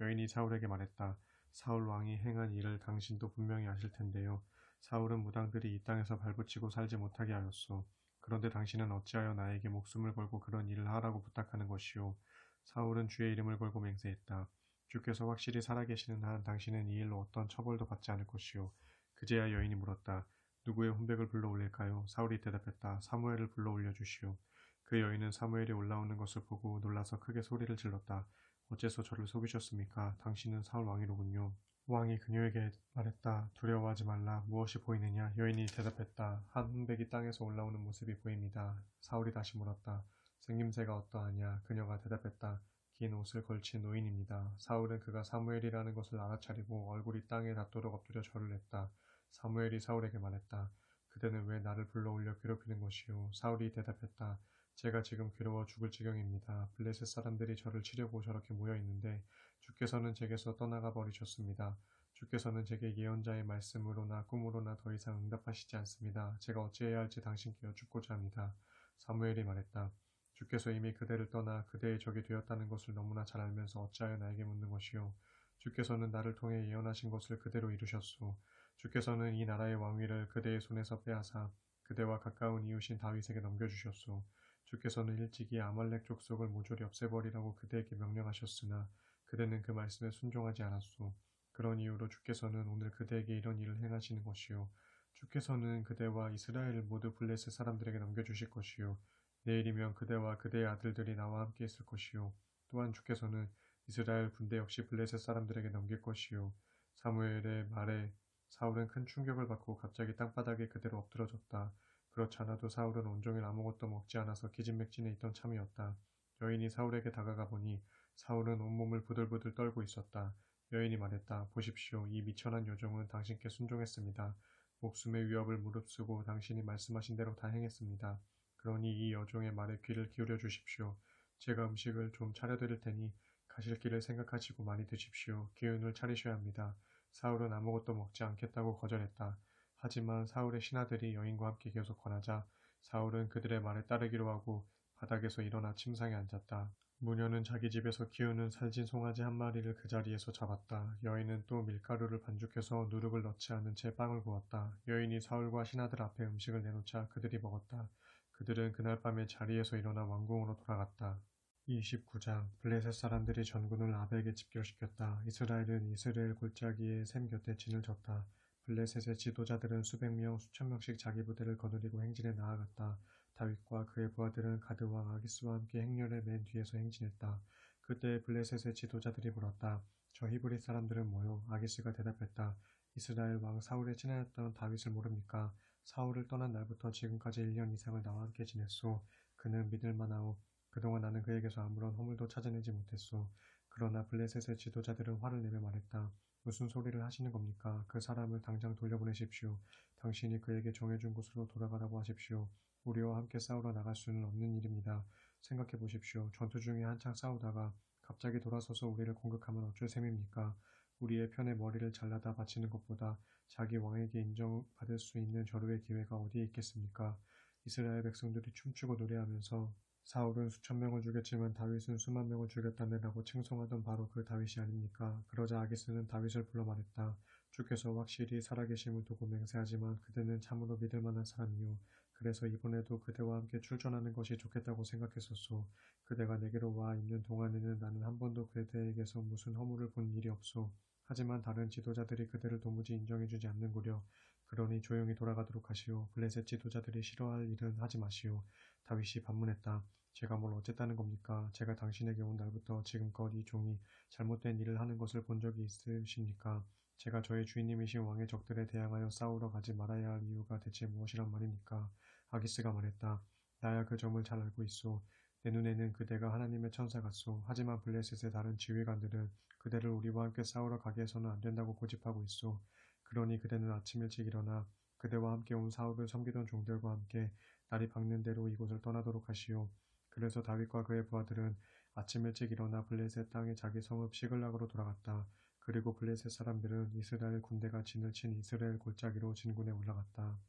여인이 사울에게 말했다. 사울 왕이 행한 일을 당신도 분명히 아실 텐데요. 사울은 무당들이 이 땅에서 발붙이고 살지 못하게 하였소. 그런데 당신은 어찌하여 나에게 목숨을 걸고 그런 일을 하라고 부탁하는 것이오. 사울은 주의 이름을 걸고 맹세했다. 주께서 확실히 살아계시는 한 당신은 이 일로 어떤 처벌도 받지 않을 것이오. 그제야 여인이 물었다. 누구의 혼백을 불러 올릴까요? 사울이 대답했다. 사무엘을 불러 올려주시오. 그 여인은 사무엘이 올라오는 것을 보고 놀라서 크게 소리를 질렀다. 어째서 저를 속이셨습니까? 당신은 사울 왕이로군요. 왕이 그녀에게 말했다. 두려워하지 말라. 무엇이 보이느냐? 여인이 대답했다. 한 혼백이 땅에서 올라오는 모습이 보입니다. 사울이 다시 물었다. 생김새가 어떠하냐? 그녀가 대답했다. 긴 옷을 걸친 노인입니다. 사울은 그가 사무엘이라는 것을 알아차리고 얼굴이 땅에 닿도록 엎드려 절을 했다. 사무엘이 사울에게 말했다. 그대는 왜 나를 불러올려 괴롭히는 것이오? 사울이 대답했다. 제가 지금 괴로워 죽을 지경입니다. 블레셋 사람들이 저를 치려고 저렇게 모여있는데 주께서는 제게서 떠나가 버리셨습니다. 주께서는 제게 예언자의 말씀으로나 꿈으로나 더 이상 응답하시지 않습니다. 제가 어찌해야 할지 당신께 여쭙고자 합니다. 사무엘이 말했다. 주께서 이미 그대를 떠나 그대의 적이 되었다는 것을 너무나 잘 알면서 어찌하여 나에게 묻는 것이오. 주께서는 나를 통해 예언하신 것을 그대로 이루셨소. 주께서는 이 나라의 왕위를 그대의 손에서 빼앗아 그대와 가까운 이웃인 다윗에게 넘겨주셨소. 주께서는 일찍이 아말렉 족속을 모조리 없애버리라고 그대에게 명령하셨으나 그대는 그 말씀에 순종하지 않았소. 그런 이유로 주께서는 오늘 그대에게 이런 일을 행하시는 것이요. 주께서는 그대와 이스라엘을 모두 블레셋 사람들에게 넘겨주실 것이요. 내일이면 그대와 그대의 아들들이 나와 함께 있을 것이요. 또한 주께서는 이스라엘 군대 역시 블레셋 사람들에게 넘길 것이요. 사무엘의 말에 사울은 큰 충격을 받고 갑자기 땅바닥에 그대로 엎드러졌다. 그렇지 않아도 사울은 온종일 아무것도 먹지 않아서 기진맥진해 있던 참이었다. 여인이 사울에게 다가가 보니 사울은 온몸을 부들부들 떨고 있었다. 여인이 말했다. 보십시오. 이 미천한 요정은 당신께 순종했습니다. 목숨의 위협을 무릅쓰고 당신이 말씀하신 대로 다 행했습니다. 그러니 이 여종의 말에 귀를 기울여 주십시오. 제가 음식을 좀 차려드릴 테니 가실 길을 생각하시고 많이 드십시오. 기운을 차리셔야 합니다. 사울은 아무것도 먹지 않겠다고 거절했다. 하지만 사울의 신하들이 여인과 함께 계속 권하자 사울은 그들의 말에 따르기로 하고 바닥에서 일어나 침상에 앉았다. 무녀는 자기 집에서 키우는 살진 송아지 한 마리를 그 자리에서 잡았다. 여인은 또 밀가루를 반죽해서 누룩을 넣지 않은 채 빵을 구웠다. 여인이 사울과 신하들 앞에 음식을 내놓자 그들이 먹었다. 그들은 그날 밤에 자리에서 일어나 왕궁으로 돌아갔다. 29장 블레셋 사람들이 전군을 아벨에게 집결시켰다. 이스라엘은 이스라엘 골짜기에 샘 곁에 진을 쳤다. 블레셋의 지도자들은 수백 명, 수천 명씩 자기 부대를 거느리고 행진해 나아갔다. 다윗과 그의 부하들은 가드와 아기스와 함께 행렬의 맨 뒤에서 행진했다. 그때 블레셋의 지도자들이 물었다. 저 히브리 사람들은 뭐요? 아기스가 대답했다. 이스라엘 왕 사울의 친하였던 다윗을 모릅니까? 사울을 떠난 날부터 지금까지 1년 이상을 나와 함께 지냈소. 그는 믿을만하오. 그동안 나는 그에게서 아무런 허물도 찾아내지 못했소. 그러나 블레셋의 지도자들은 화를 내며 말했다. 무슨 소리를 하시는 겁니까? 그 사람을 당장 돌려보내십시오. 당신이 그에게 정해준 곳으로 돌아가라고 하십시오. 우리와 함께 싸우러 나갈 수는 없는 일입니다. 생각해 보십시오. 전투 중에 한창 싸우다가 갑자기 돌아서서 우리를 공격하면 어쩔 셈입니까? 우리의 편에 머리를 잘라다 바치는 것보다 자기 왕에게 인정받을 수 있는 절호의 기회가 어디에 있겠습니까? 이스라엘 백성들이 춤추고 노래하면서 사울은 수천 명을 죽였지만 다윗은 수만 명을 죽였다네라고 칭송하던 바로 그 다윗이 아닙니까? 그러자 아기스는 다윗을 불러 말했다. 주께서 확실히 살아계심을 두고 맹세하지만 그대는 참으로 믿을 만한 사람이요. 그래서 이번에도 그대와 함께 출전하는 것이 좋겠다고 생각했었소. 그대가 내게로 와 있는 동안에는 나는 한 번도 그대에게서 무슨 허물을 본 일이 없소. 하지만 다른 지도자들이 그대를 도무지 인정해주지 않는구려. 그러니 조용히 돌아가도록 하시오. 블레셋 지도자들이 싫어할 일은 하지 마시오. 다윗이 반문했다. 제가 뭘 어쨌다는 겁니까? 제가 당신에게 온 날부터 지금껏 이 종이 잘못된 일을 하는 것을 본 적이 있으십니까? 제가 저의 주인님이신 왕의 적들에 대항하여 싸우러 가지 말아야 할 이유가 대체 무엇이란 말입니까? 아기스가 말했다. 나야 그 점을 잘 알고 있소. 내 눈에는 그대가 하나님의 천사 같소. 하지만 블레셋의 다른 지휘관들은 그대를 우리와 함께 싸우러 가게 해서는 안 된다고 고집하고 있소. 그러니 그대는 아침 일찍 일어나 그대와 함께 온 사울을 섬기던 종들과 함께 날이 밝는 대로 이곳을 떠나도록 하시오. 그래서 다윗과 그의 부하들은 아침 일찍 일어나 블레셋 땅의 자기 성읍 시글락으로 돌아갔다. 그리고 블레셋 사람들은 이스라엘 군대가 진을 친 이스라엘 골짜기로 진군에 올라갔다.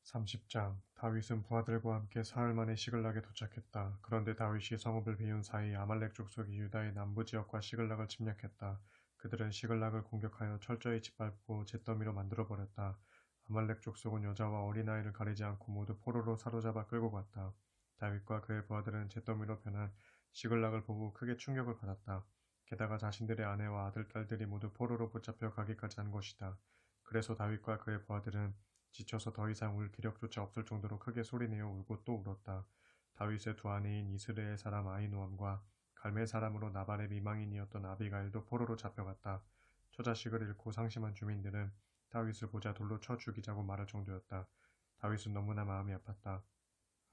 30장 다윗은 부하들과 함께 사흘 만에 시글락에 도착했다. 그런데 다윗이 성읍을 비운 사이 아말렉 족속이 유다의 남부 지역과 시글락을 침략했다. 그들은 시글락을 공격하여 철저히 짓밟고 잿더미로 만들어버렸다. 아말렉 족속은 여자와 어린아이를 가리지 않고 모두 포로로 사로잡아 끌고 갔다. 다윗과 그의 부하들은 잿더미로 변한 시글락을 보고 크게 충격을 받았다. 게다가 자신들의 아내와 아들, 딸들이 모두 포로로 붙잡혀 가기까지 한 것이다. 그래서 다윗과 그의 부하들은 지쳐서 더 이상 울 기력조차 없을 정도로 크게 소리내어 울고 또 울었다. 다윗의 두 아내인 이스라엘 사람 아히노암과 갈멜 사람으로 나발의 미망인이었던 아비가일도 포로로 잡혀갔다. 처자식을 잃고 상심한 주민들은 다윗을 보자 돌로 쳐 죽이자고 말할 정도였다. 다윗은 너무나 마음이 아팠다.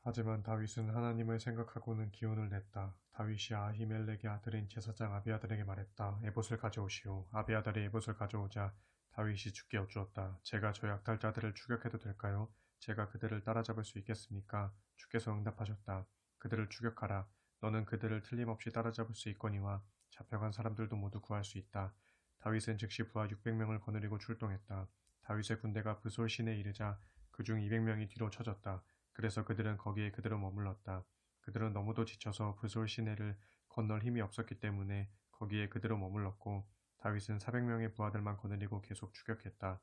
하지만 다윗은 하나님을 생각하고는 기운을 냈다. 다윗이 아히멜렉의 아들인 제사장 아비아달에게 말했다. 에봇을 가져오시오. 아비아달이 에봇을 가져오자 다윗이 주께 여쭈었다. 제가 저 약탈자들을 추격해도 될까요? 제가 그들을 따라잡을 수 있겠습니까? 주께서 응답하셨다. 그들을 추격하라. 너는 그들을 틀림없이 따라잡을 수 있거니와 잡혀간 사람들도 모두 구할 수 있다. 다윗은 즉시 부하 600명을 거느리고 출동했다. 다윗의 군대가 브솔 시내에 이르자 그중 200명이 뒤로 쳐졌다. 그래서 그들은 거기에 그대로 머물렀다. 그들은 너무도 지쳐서 브솔 시내를 건널 힘이 없었기 때문에 거기에 그대로 머물렀고 다윗은 400명의 부하들만 거느리고 계속 추격했다.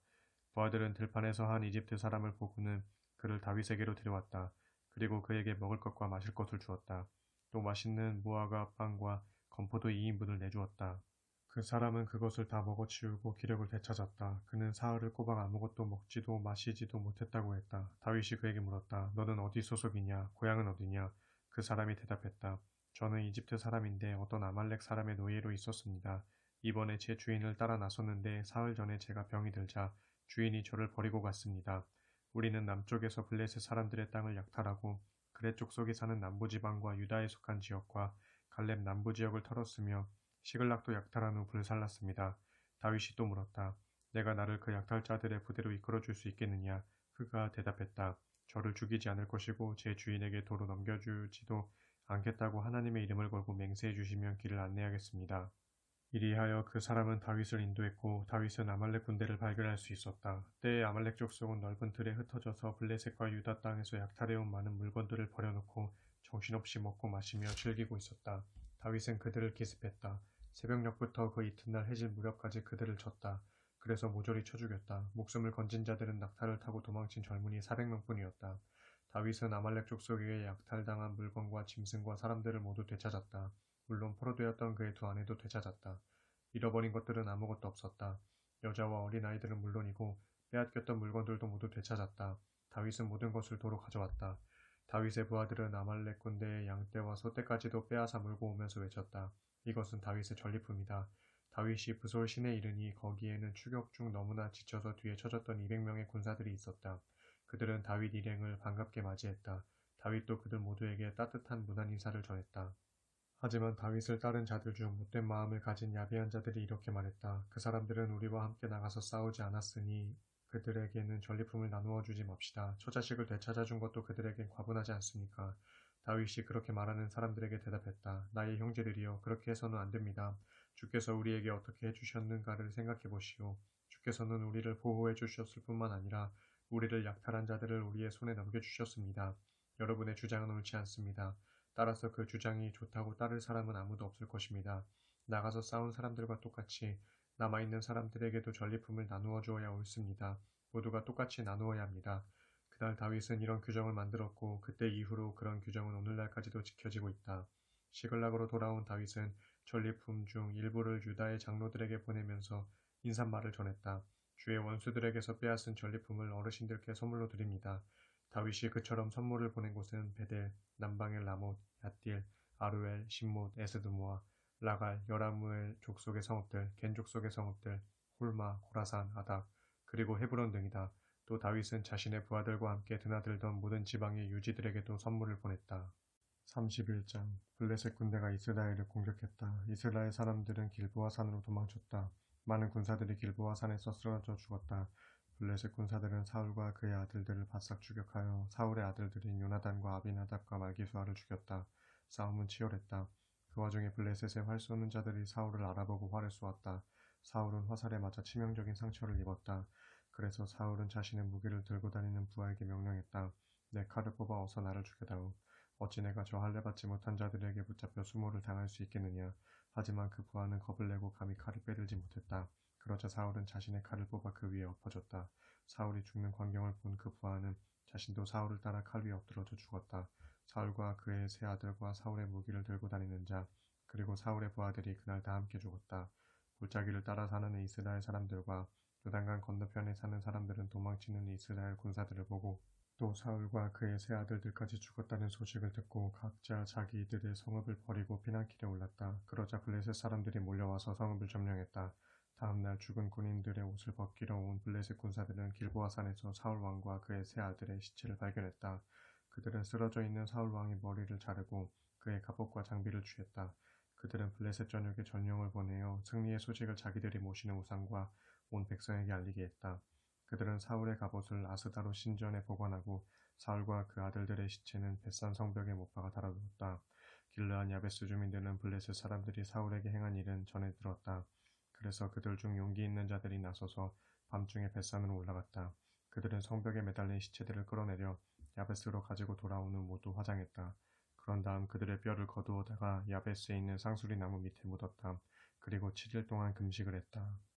부하들은 들판에서 한 이집트 사람을 보고는 그를 다윗에게로 데려왔다. 그리고 그에게 먹을 것과 마실 것을 주었다. 또 맛있는 무화과 빵과 건포도 2인분을 내주었다. 그 사람은 그것을 다 먹어치우고 기력을 되찾았다. 그는 사흘을 꼬박 아무것도 먹지도 마시지도 못했다고 했다. 다윗이 그에게 물었다. 너는 어디 소속이냐? 고향은 어디냐? 그 사람이 대답했다. 저는 이집트 사람인데 어떤 아말렉 사람의 노예로 있었습니다. 이번에 제 주인을 따라 나섰는데 사흘 전에 제가 병이 들자 주인이 저를 버리고 갔습니다. 우리는 남쪽에서 블레셋 사람들의 땅을 약탈하고 그렛 족속이 사는 남부지방과 유다에 속한 지역과 갈렙 남부 지역을 털었으며 시글락도 약탈한 후 불살랐습니다. 다윗이 또 물었다. 내가 나를 그 약탈자들의 부대로 이끌어줄 수 있겠느냐? 그가 대답했다. 저를 죽이지 않을 것이고 제 주인에게 도로 넘겨주지도 않겠다고 하나님의 이름을 걸고 맹세해 주시면 길을 안내하겠습니다. 이리하여 그 사람은 다윗을 인도했고 다윗은 아말렉 군대를 발견할 수 있었다. 때에 아말렉 족속은 넓은 들에 흩어져서 블레셋과 유다 땅에서 약탈해온 많은 물건들을 버려놓고 정신없이 먹고 마시며 즐기고 있었다. 다윗은 그들을 기습했다. 새벽녘부터 그 이튿날 해질 무렵까지 그들을 쳤다. 그래서 모조리 쳐 죽였다. 목숨을 건진 자들은 낙타를 타고 도망친 젊은이 400명뿐이었다. 다윗은 아말렉 족속에게 약탈당한 물건과 짐승과 사람들을 모두 되찾았다. 물론 포로되었던 그의 두 아내도 되찾았다. 잃어버린 것들은 아무것도 없었다. 여자와 어린아이들은 물론이고 빼앗겼던 물건들도 모두 되찾았다. 다윗은 모든 것을 도로 가져왔다. 다윗의 부하들은 아말렉 군대의 양떼와 소떼까지도 빼앗아 물고 오면서 외쳤다. 이것은 다윗의 전리품이다. 다윗이 부솔 신에 이르니 거기에는 추격 중 너무나 지쳐서 뒤에 처졌던 200명의 군사들이 있었다. 그들은 다윗 일행을 반갑게 맞이했다. 다윗도 그들 모두에게 따뜻한 무난 인사를 전했다. 하지만 다윗을 따른 자들 중 못된 마음을 가진 야비한 자들이 이렇게 말했다. 그 사람들은 우리와 함께 나가서 싸우지 않았으니 그들에게는 전리품을 나누어 주지 맙시다. 처자식을 되찾아준 것도 그들에겐 과분하지 않습니까? 다윗이 그렇게 말하는 사람들에게 대답했다. 나의 형제들이여, 그렇게 해서는 안 됩니다. 주께서 우리에게 어떻게 해주셨는가를 생각해 보시오. 주께서는 우리를 보호해 주셨을 뿐만 아니라 우리를 약탈한 자들을 우리의 손에 넘겨주셨습니다. 여러분의 주장은 옳지 않습니다. 따라서 그 주장이 좋다고 따를 사람은 아무도 없을 것입니다. 나가서 싸운 사람들과 똑같이 남아있는 사람들에게도 전리품을 나누어 주어야 옳습니다. 모두가 똑같이 나누어야 합니다. 그날 다윗은 이런 규정을 만들었고 그때 이후로 그런 규정은 오늘날까지도 지켜지고 있다. 시글락으로 돌아온 다윗은 전리품 중 일부를 유다의 장로들에게 보내면서 인사말을 전했다. 주의 원수들에게서 빼앗은 전리품을 어르신들께 선물로 드립니다. 다윗이 그처럼 선물을 보낸 곳은 베델, 남방의 라못, 얏딜, 아루엘, 신못, 에스드모아, 라갈, 여라무엘 족속의 성읍들, 겐 족속의 성읍들, 홀마, 고라산, 아닥, 그리고 헤브론 등이다. 또 다윗은 자신의 부하들과 함께 드나들던 모든 지방의 유지들에게도 선물을 보냈다. 31장 블레셋 군대가 이스라엘을 공격했다. 이스라엘 사람들은 길보아 산으로 도망쳤다. 많은 군사들이 길보아 산에서 쓰러져 죽었다. 블레셋 군사들은 사울과 그의 아들들을 바싹 추격하여 사울의 아들들인 요나단과 아비나답과 말기수아를 죽였다. 싸움은 치열했다. 그 와중에 블레셋의 활 쏘는 자들이 사울을 알아보고 활을 쏘았다. 사울은 화살에 맞아 치명적인 상처를 입었다. 그래서 사울은 자신의 무기를 들고 다니는 부하에게 명령했다. 내 칼을 뽑아 어서 나를 죽여다오. 어찌 내가 저 할례 받지 못한 자들에게 붙잡혀 수모를 당할 수 있겠느냐. 하지만 그 부하는 겁을 내고 감히 칼을 빼들지 못했다. 그러자 사울은 자신의 칼을 뽑아 그 위에 엎어졌다. 사울이 죽는 광경을 본 그 부하는 자신도 사울을 따라 칼 위에 엎드러져 죽었다. 사울과 그의 세 아들과 사울의 무기를 들고 다니는 자, 그리고 사울의 부하들이 그날 다 함께 죽었다. 골짜기를 따라 사는 이스라엘 사람들과 요단강 건너편에 사는 사람들은 도망치는 이스라엘 군사들을 보고 또 사울과 그의 세 아들들까지 죽었다는 소식을 듣고 각자 자기들의 성읍을 버리고 피난길에 올랐다. 그러자 블레셋 사람들이 몰려와서 성읍을 점령했다. 다음날 죽은 군인들의 옷을 벗기러 온 블레셋 군사들은 길보아 산에서 사울 왕과 그의 세 아들의 시체를 발견했다. 그들은 쓰러져 있는 사울 왕의 머리를 자르고 그의 갑옷과 장비를 취했다. 그들은 블레셋 전역에 전령을 보내어 승리의 소식을 자기들이 모시는 우상과 온 백성에게 알리게 했다. 그들은 사울의 갑옷을 아스다로 신전에 보관하고 사울과 그 아들들의 시체는 벳산 성벽에 못 박아 달아두었다. 길르한 야베스 주민들은 블레셋 사람들이 사울에게 행한 일은 전해 들었다. 그래서 그들 중 용기 있는 자들이 나서서 밤중에 벳산으로 올라갔다. 그들은 성벽에 매달린 시체들을 끌어내려 야베스로 가지고 돌아온 후 모두 화장했다. 그런 다음 그들의 뼈를 거두어다가 야베스에 있는 상수리 나무 밑에 묻었다. 그리고 7일 동안 금식을 했다.